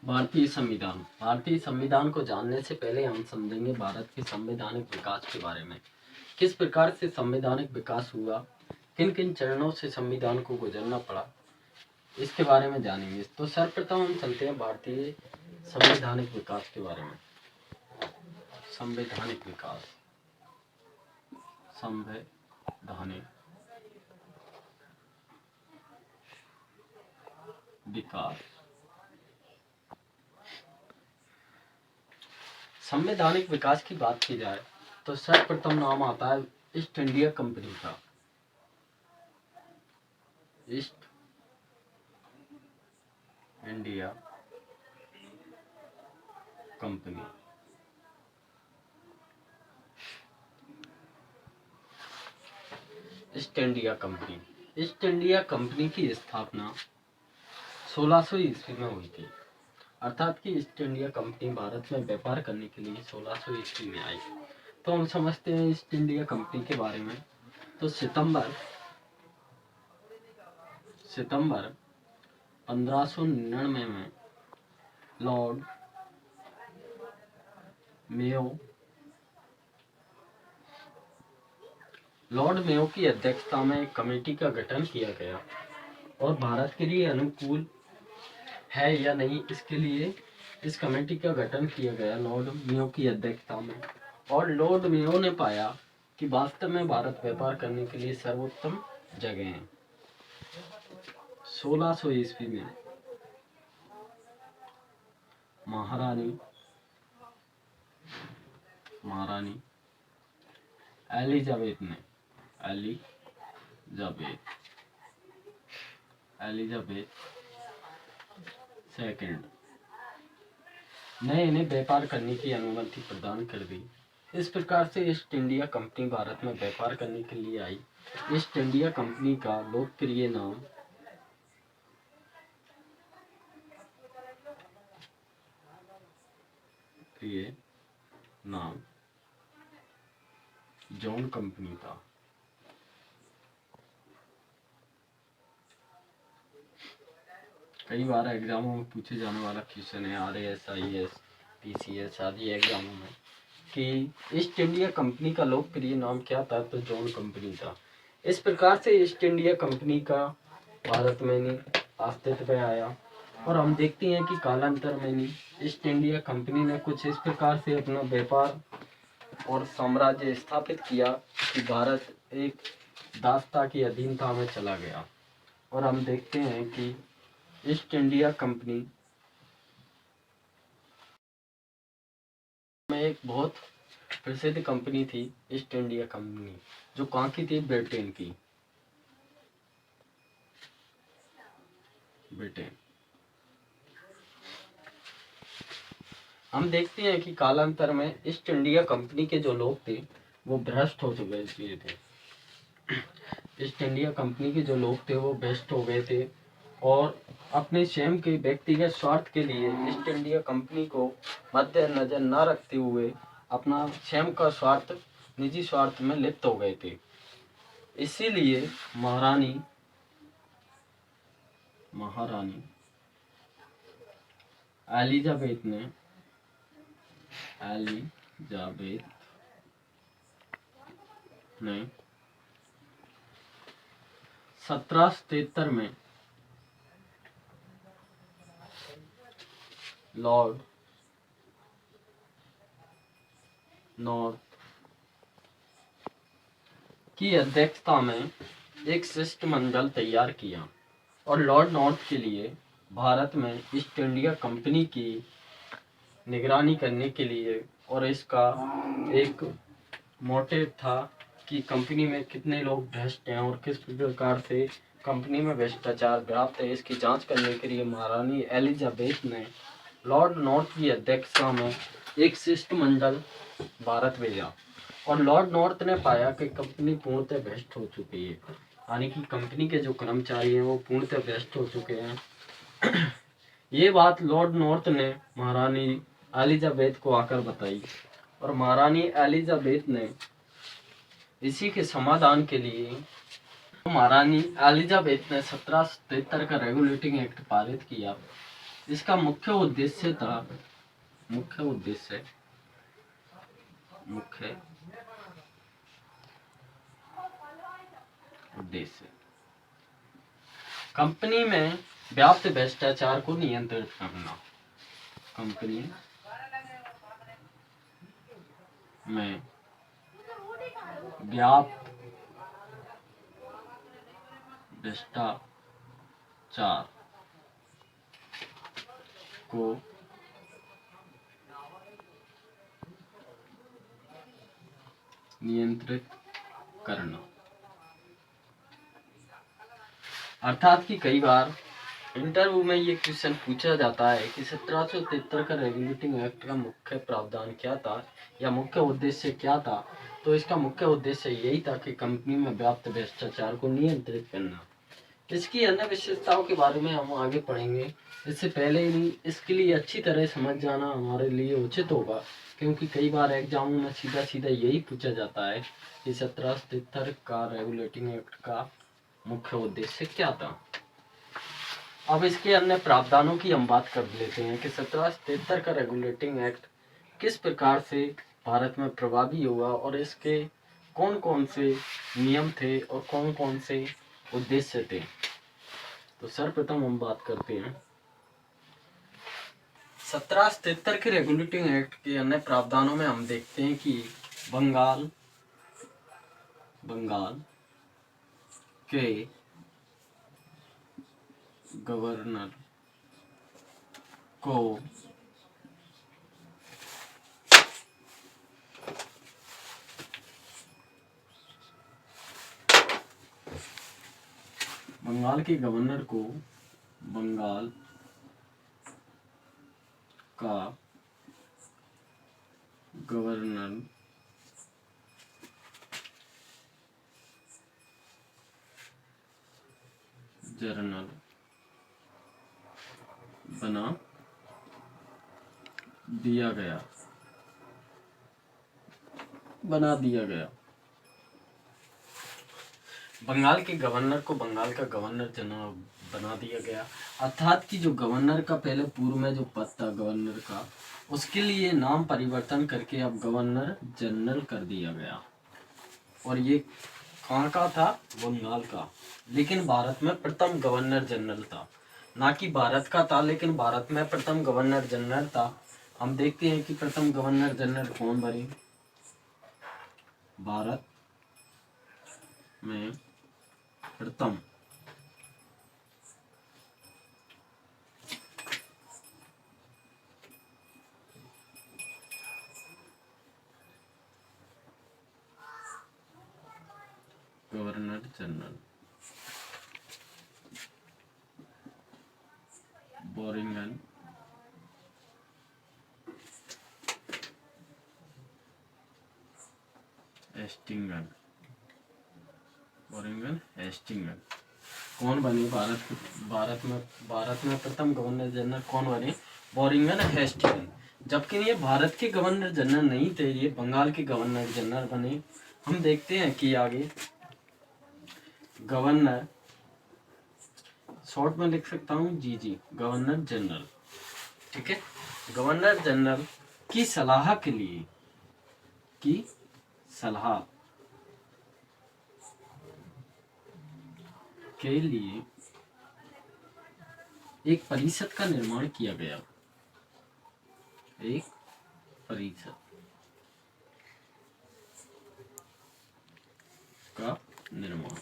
भारतीय संविधान। भारतीय संविधान को जानने से पहले हम समझेंगे भारत के संवैधानिक विकास के बारे में। किस प्रकार से संवैधानिक विकास हुआ, किन किन चरणों से संविधान को गुजरना पड़ा, इसके बारे में जानेंगे। तो सर्वप्रथम हम चलते हैं भारतीय संवैधानिक विकास के बारे में। संवैधानिक विकास, संवैधानिक विकास। संवैधानिक विकास की बात की जाए तो सर्वप्रथम नाम आता है ईस्ट इंडिया कंपनी का। East India company. East India company. East India company की स्थापना 1600 ईस्वी में हुई थी। अर्थात कि ईस्ट इंडिया कंपनी भारत में व्यापार करने के लिए 1600 ईस्वी में आई। तो हम समझते हैं ईस्ट इंडिया कंपनी के बारे में। तो सितंबर 1599 में लॉर्ड मेयो की अध्यक्षता में एक कमेटी का गठन किया गया और भारत के लिए अनुकूल है या नहीं, इसके लिए इस कमेटी का गठन किया गया लॉर्ड मेयो की अध्यक्षता में। और लॉर्ड मेयो ने पाया कि वास्तव में भारत व्यापार करने के लिए सर्वोत्तम जगह है। 1600 ईस्वी में महारानी एलिजाबेथ सेकंड ने इन्हें व्यापार करने की अनुमति प्रदान कर दी। इस प्रकार से ईस्ट इंडिया कंपनी भारत में व्यापार करने के लिए आई। ईस्ट इंडिया कंपनी का लोकप्रिय नाम जॉन कंपनी था। कई बार एग्जामों में पूछे जाने वाला क्वेश्चन है RAS, IAS, PCS आदि एग्जामों में कि ईस्ट इंडिया कंपनी का लोकप्रिय नाम क्या था, तो जॉन कंपनी था। इस प्रकार से ईस्ट इंडिया कंपनी का भारत में अस्तित्व में आया और हम देखते हैं कि कालांतर में ईस्ट इंडिया कंपनी ने कुछ इस प्रकार से अपना व्यापार और साम्राज्य स्थापित किया कि भारत एक दासता की अधीनता में चला गया। और हम देखते हैं कि ईस्ट इंडिया कंपनी में एक बहुत प्रसिद्ध कंपनी थी ईस्ट इंडिया कंपनी, जो कहाँ की थी, ब्रिटेन की। हम देखते हैं कि कालांतर में ईस्ट इंडिया कंपनी के जो लोग थे वो भ्रष्ट हो चुके थे। ईस्ट इंडिया कंपनी के जो लोग थे वो भ्रष्ट हो गए थे और अपने स्वयं के व्यक्तिगत स्वार्थ के लिए ईस्ट इंडिया कंपनी को मद्देनजर न रखते हुए अपना स्वयं का स्वार्थ, निजी स्वार्थ में लिप्त हो गए थे। इसीलिए महारानी एलिजाबेथ ने 1773 में लॉर्ड नॉर्थ की अध्यक्षता में एक शिष्टमंडल तैयार किया और लॉर्ड नॉर्थ के लिए भारत में ईस्ट इंडिया कंपनी की निगरानी करने के लिए, और इसका एक मोटिव था कि कंपनी में कितने लोग भ्रष्ट हैं और किस प्रकार से कंपनी में भ्रष्टाचार व्याप्त है, इसकी जांच करने के लिए महारानी एलिजाबेथ ने लॉर्ड नॉर्थ की अध्यक्षता में एक शिष्टमंडल भारत भेजा। और लॉर्ड नॉर्थ ने पाया कि कंपनी पूर्णतः भ्रष्ट हो चुकी है, यानी कि कंपनी के जो कर्मचारी हैं वो पूर्णतः भ्रष्ट हो चुके हैं। ये बात लॉर्ड नॉर्थ ने महारानी एलिजाबेथ को आकर बताई और महारानी एलिजाबेथ ने इसी के समाधान के लिए महारानी एलिजाबेथ ने 1773 का रेगुलेटिंग एक्ट पारित किया इसका मुख्य उद्देश्य था मुख्य उद्देश्य मुख्य उद्देश्य कंपनी में व्याप्त भ्रष्टाचार को नियंत्रित करना। कंपनी में व्याप्त भ्रष्टाचार को नियंत्रित करना। अर्थात कि कई बार इंटरव्यू में ये क्वेश्चन पूछा जाता है कि 1773 का रेगुलेटिंग एक्ट का मुख्य प्रावधान क्या था या मुख्य उद्देश्य क्या था। तो इसका मुख्य उद्देश्य यही था कि कंपनी में व्याप्त भ्रष्टाचार को नियंत्रित करना। इसकी अन्य विशेषताओं के बारे में हम आगे पढ़ेंगे। इससे पहले ही इसके लिए अच्छी तरह समझ जाना हमारे लिए उचित होगा, क्योंकि कई बार एग्जामों में सीधा सीधा यही पूछा जाता है कि 1773 का रेगुलेटिंग एक्ट का मुख्य उद्देश्य क्या था। अब इसके अन्य प्रावधानों की हम बात कर लेते हैं कि 1773 का रेगुलेटिंग एक्ट किस प्रकार से भारत में प्रभावी हुआ और इसके कौन कौन से नियम थे और कौन कौन से उद्देश्य थे। तो सर्वप्रथम हम बात करते हैं 1773 के रेगुलेटिंग एक्ट के अन्य प्रावधानों में हम देखते हैं कि बंगाल के गवर्नर को बंगाल का गवर्नर जनरल बना दिया गया। बंगाल के गवर्नर को बंगाल का गवर्नर जनरल बना दिया गया। अर्थात कि जो गवर्नर का पहले पूर्व में जो पद था गवर्नर का, उसके लिए नाम परिवर्तन करके अब गवर्नर जनरल कर दिया गया। और ये कहाँ का था? बंगाल का। लेकिन भारत में प्रथम गवर्नर जनरल था, ना कि भारत का था, लेकिन भारत में प्रथम गवर्नर जनरल था। हम देखते हैं कि प्रथम गवर्नर जनरल कौन बने। भारत में प्रथम गवर्नर जनरल बोरिंगन हेस्टिंगन कौन बने? भारत में प्रथम गवर्नर जनरल कौन बने? बोरिंगन हेस्टिंगन। जबकि ये भारत के गवर्नर जनरल नहीं थे, ये बंगाल के गवर्नर जनरल बने। हम देखते हैं कि आगे गवर्नर, शॉर्ट में लिख सकता हूँ गवर्नर जनरल। ठीक है, गवर्नर जनरल की सलाह के लिए एक परिषद का निर्माण किया गया। एक परिषद का निर्माण।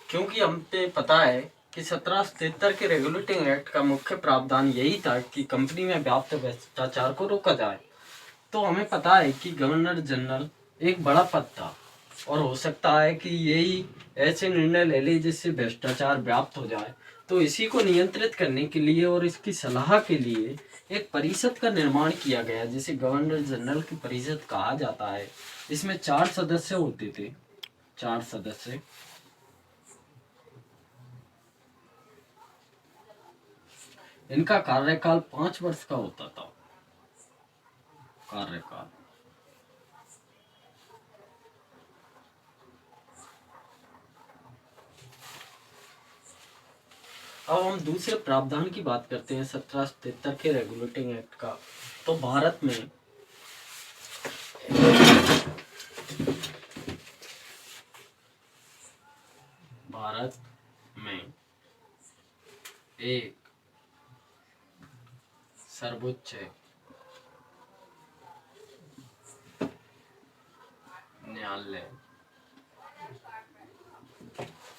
क्योंकि हमें पता है कि 1773 के रेगुलेटिंग एक्ट का मुख्य प्रावधान यही था कि कंपनी में व्याप्त भ्रष्टाचार को रोका जाए। तो हमें पता है कि गवर्नर जनरल एक बड़ा पद था और हो सकता है कि यही ऐसे निर्णय ले ले जिससे भ्रष्टाचार व्याप्त हो जाए। तो इसी को नियंत्रित करने के लिए और इसकी सलाह के लिए एक परिषद का निर्माण किया गया, जिसे गवर्नर जनरल की परिषद कहा जाता है। इसमें 4 सदस्य होते थे। 4 सदस्य। इनका कार्यकाल 5 वर्ष का होता था। अब हम दूसरे प्रावधान की बात करते हैं 1773 के रेगुलेटिंग एक्ट का। तो भारत में एक सर्वोच्च न्यायालय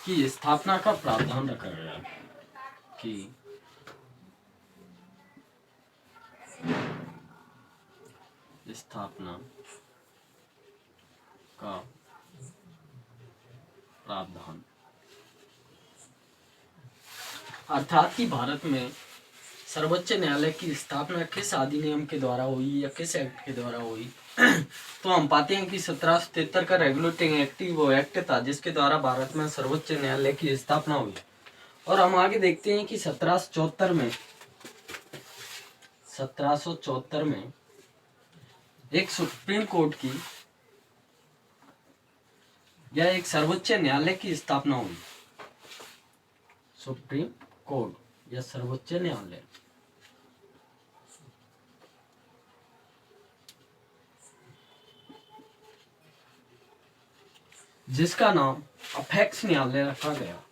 की स्थापना का प्रावधान रखा गया कि स्थापना का प्रावधान, अर्थात कि भारत में सर्वोच्च न्यायालय की स्थापना किस अधिनियम के द्वारा हुई या किस एक्ट के द्वारा हुई। तो हम पाते हैं कि 1773 का रेगुलेटिंग एक्ट ही वो एक्ट था जिसके द्वारा भारत में सर्वोच्च न्यायालय की स्थापना हुई। और हम आगे देखते हैं कि 1774 में एक सुप्रीम कोर्ट की या एक सर्वोच्च न्यायालय की स्थापना हुई। सुप्रीम कोर्ट या सर्वोच्च न्यायालय, जिसका नाम अपेक्स न्यायालय रखा गया।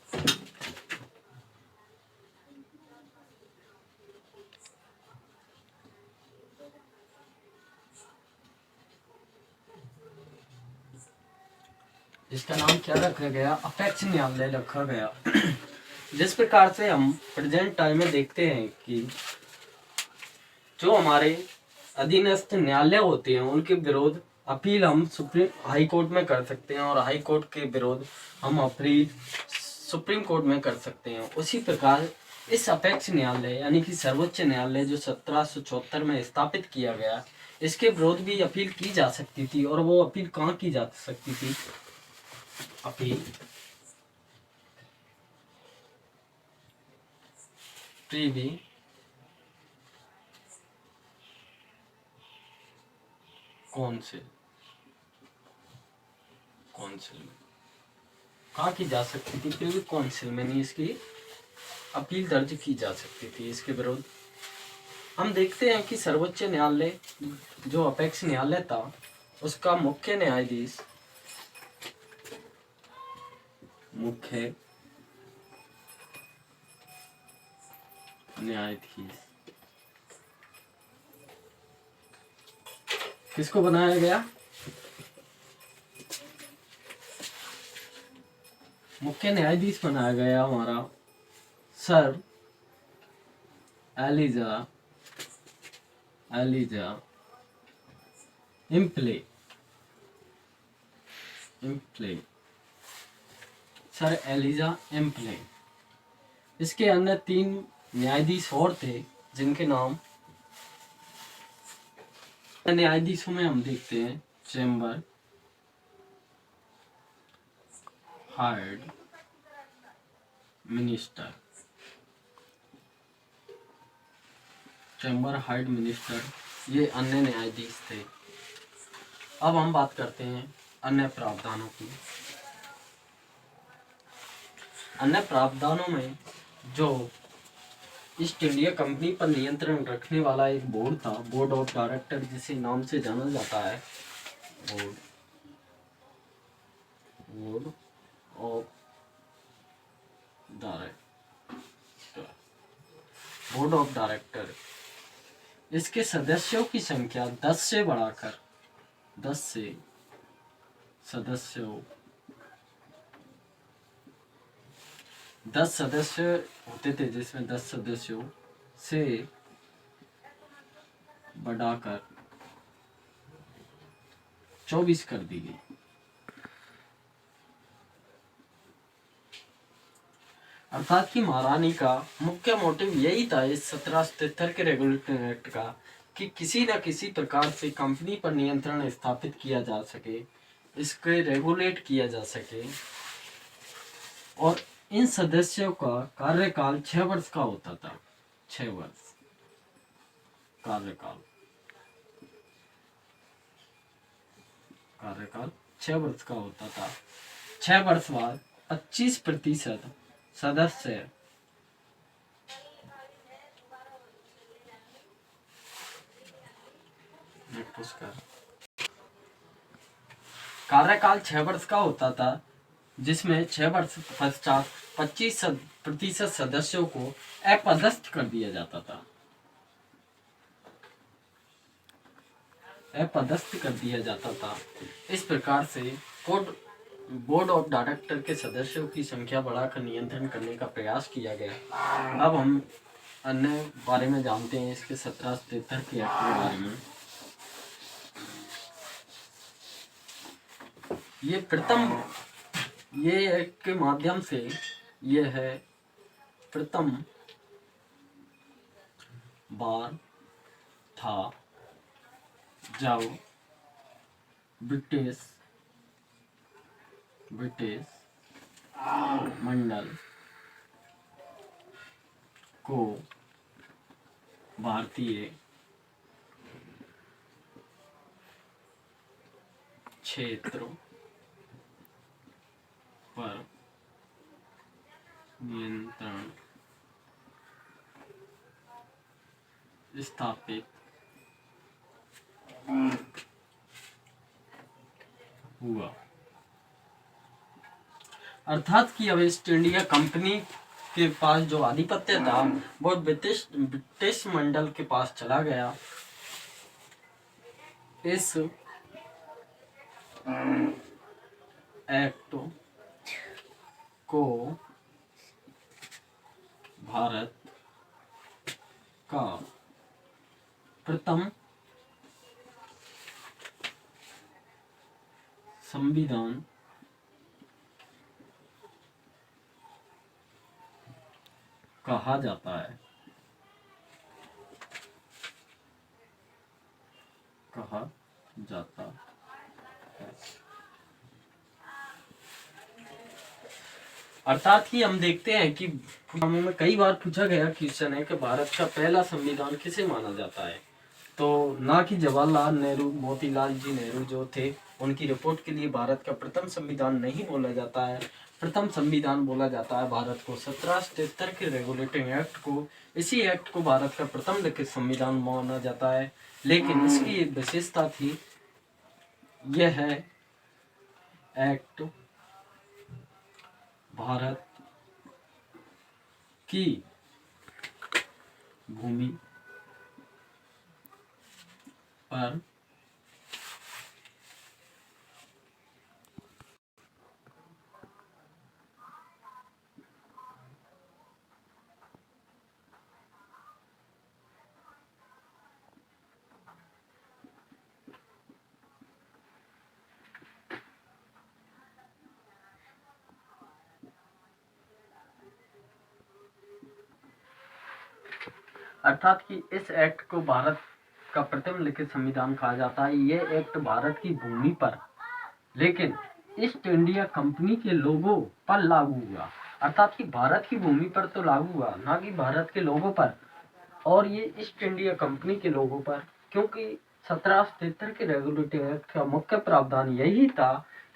इसका नाम क्या रखा गया? अपेक्स न्यायालय रखा गया। जिस प्रकार से हम प्रेजेंट टाइम में देखते हैं कि जो हमारे अधीनस्थ न्यायालय होते हैं उनके विरोध अपील हम सुप्रीम हाई कोर्ट में कर सकते हैं और हाई कोर्ट के विरोध हम अपील सुप्रीम कोर्ट में कर सकते हैं। उसी प्रकार इस अपेक्स न्यायालय यानी कि सर्वोच्च न्यायालय जो 1774 में स्थापित किया गया, इसके विरोध भी अपील की जा सकती थी। और वो अपील कहाँ की जा सकती थी? अपील प्रीवी कौंसिल में कहाँ की जा सकती थी? प्रीवी कौंसिल में नहीं, इसकी अपील दर्ज की जा सकती थी इसके विरुद्ध। हम देखते हैं कि सर्वोच्च न्यायालय जो अपेक्स न्यायालय था उसका मुख्य न्यायाधीश किसको बनाया गया? मुख्य न्यायाधीश बनाया गया हमारा सर एलिजा इम्प्ले सर एलिजा इम्प्ले। इसके अन्य 3 न्यायाधीश और थे जिनके नाम न्यायाधीशों में हम देखते हैं चेम्बर हार्ड मिनिस्टर, ये अन्य न्यायाधीश थे। अब हम बात करते हैं अन्य प्रावधानों की। अन्य प्रावधानों में जो ईस्ट इंडिया कंपनी पर नियंत्रण रखने वाला एक बोर्ड था, बोर्ड ऑफ डायरेक्टर जिसे नाम से जाना जाता है, बोर्ड ऑफ डायरेक्टर। इसके सदस्यों की संख्या 10 से बढ़ाकर 10 सदस्य होते थे, जिसमें 10 सदस्यों से बढ़ाकर 24 कर दी गई। अर्थात कि महारानी का मुख्य मोटिव यही था इस 1773 के रेगुलेटिंग एक्ट का कि किसी न किसी प्रकार से कंपनी पर नियंत्रण स्थापित किया जा सके, इसके रेगुलेट किया जा सके। और इन सदस्यों का कार्यकाल 6 वर्ष का होता था। 6 वर्ष कार्यकाल 6 वर्ष का होता था। 6 वर्ष बाद 25% सदस्य पुरस्कार कार्यकाल 6 वर्ष का होता था, जिसमें 6 वर्ष पश्चात 25% सदस्यों को अपदस्थ कर दिया जाता था। अपदस्थ कर दिया जाता था। इस प्रकार से बोर्ड ऑफ डायरेक्टर के सदस्यों की संख्या बढ़ाकर नियंत्रण करने का प्रयास किया गया। अब हम अन्य बारे में जानते हैं, इसके 1773 के एक्ट के बारे में। ये एक्ट के माध्यम से ये है प्रथम बार था जब ब्रिटिश मंडल को भारतीय क्षेत्रों पर नियंत्रण स्थापित हुआ। अर्थात कि अब ईस्ट इंडिया कंपनी के पास जो आधिपत्य था वो ब्रिटिश मंडल के पास चला गया। इस एक्ट को भारत का प्रथम संविधान कहा जाता है। अर्थात कि हम देखते हैं कि हमें कई बार पूछा गया क्वेश्चन है कि भारत का पहला संविधान किसे माना जाता है, तो ना कि जवाहरलाल नेहरू, मोतीलाल जी नेहरू जो थे उनकी रिपोर्ट के लिए भारत का प्रथम संविधान नहीं बोला जाता है। प्रथम संविधान बोला जाता है भारत को 1773 के रेगुलेटिंग एक्ट को। इसी एक्ट को भारत का प्रथम लिखित संविधान माना जाता है। लेकिन इसकी एक विशेषता थी, यह है एक्ट भारत की भूमि पर अर्थात कि इस एक्ट को भारत का प्रथम लिखित संविधान कहा जाता है। यह एक्ट भारत की भूमि पर, लेकिन ईस्ट इंडिया कंपनी के लोगों पर लागू हुआ। अर्थात कि भारत की भूमि पर तो लागू हुआ, ना कि भारत के लोगों पर, और ये ईस्ट इंडिया कंपनी के लोगों पर, क्योंकि 1773 के रेगुलेटिंग एक्ट का मुख्य प्रावधान यही था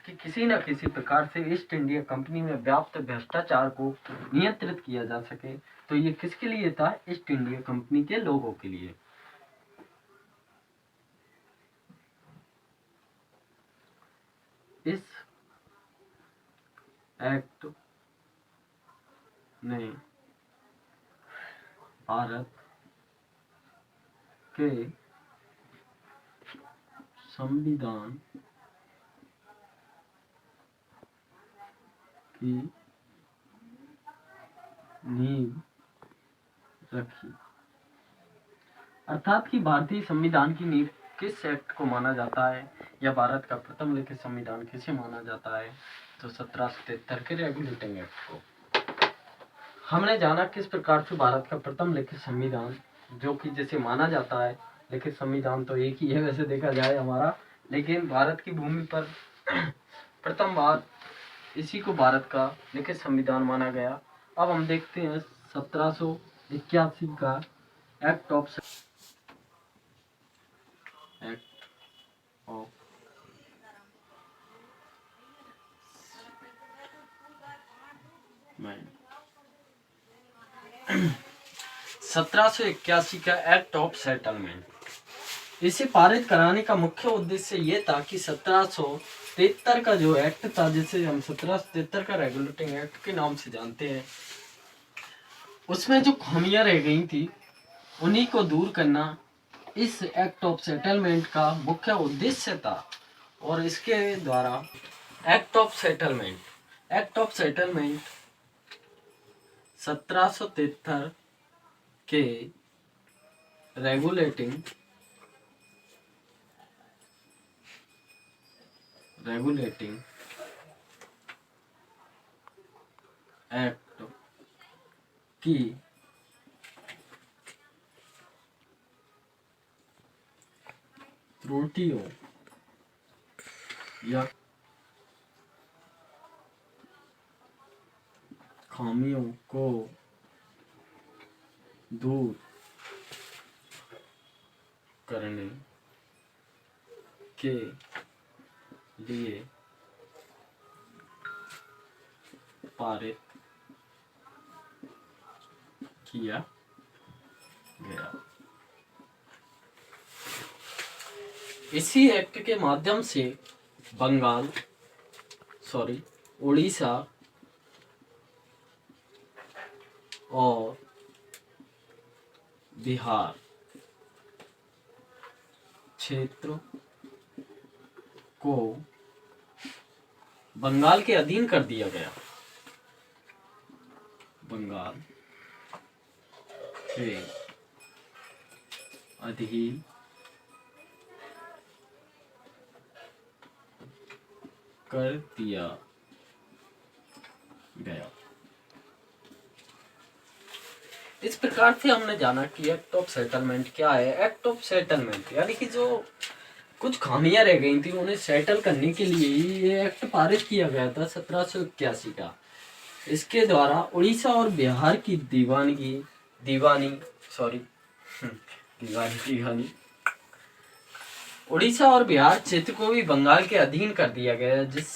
कि किसी न किसी प्रकार से ईस्ट इंडिया कंपनी में व्याप्त भ्रष्टाचार को नियंत्रित किया जा सके। तो ये किसके लिए था? ईस्ट इंडिया कंपनी के लोगों के लिए। इस एक्ट ने भारत के संविधान की नींव रखी। अर्थात कि भारतीय संविधान की नींव किस एक्ट को माना जाता है, या भारत का प्रथम लिखित संविधान किसे माना जाता है? तो 1773 के रेगुलेटिंग एक्ट को। हमने जाना किस प्रकार से भारत का प्रथम लिखित संविधान, जो कि जिसे माना जाता है, लिखित संविधान तो एक ही है वैसे देखा जाए हमारा, लेकिन भारत की भूमि पर प्रथम बार इसी को भारत का लिखित संविधान माना गया। अब हम देखते हैं 1781 का एक्ट ऑफ मैन 1781 का एक्ट ऑफ सेटलमेंट। इसे पारित कराने का मुख्य उद्देश्य ये था कि 1773 का जो एक्ट था, जिसे हम 1773 का रेगुलेटिंग एक्ट के नाम से जानते हैं, उसमें जो खामियां रह गई थी उन्हीं को दूर करना इस एक्ट ऑफ सेटलमेंट का मुख्य उद्देश्य था। और इसके द्वारा एक्ट ऑफ सेटलमेंट 1773 के रेगुलेटिंग एक्ट की त्रुटियों या खामियों को दूर करने के लिए पारित किया गया। इसी एक्ट के माध्यम से उड़ीसा और बिहार क्षेत्र को बंगाल के अधीन कर दिया गया। बंगाल के अधीन कर दिया गया। इस प्रकार से हमने जाना कि एक्ट ऑफ सेटलमेंट क्या है। एक्ट ऑफ सेटलमेंट यानी कि जो कुछ खामियां रह गई थी उन्हें सेटल करने के लिए ये एक्ट पारित किया गया था 1781 का। इसके द्वारा उड़ीसा और बिहार की उड़ीसा और बिहार क्षेत्र को भी बंगाल के अधीन कर दिया गया, जिस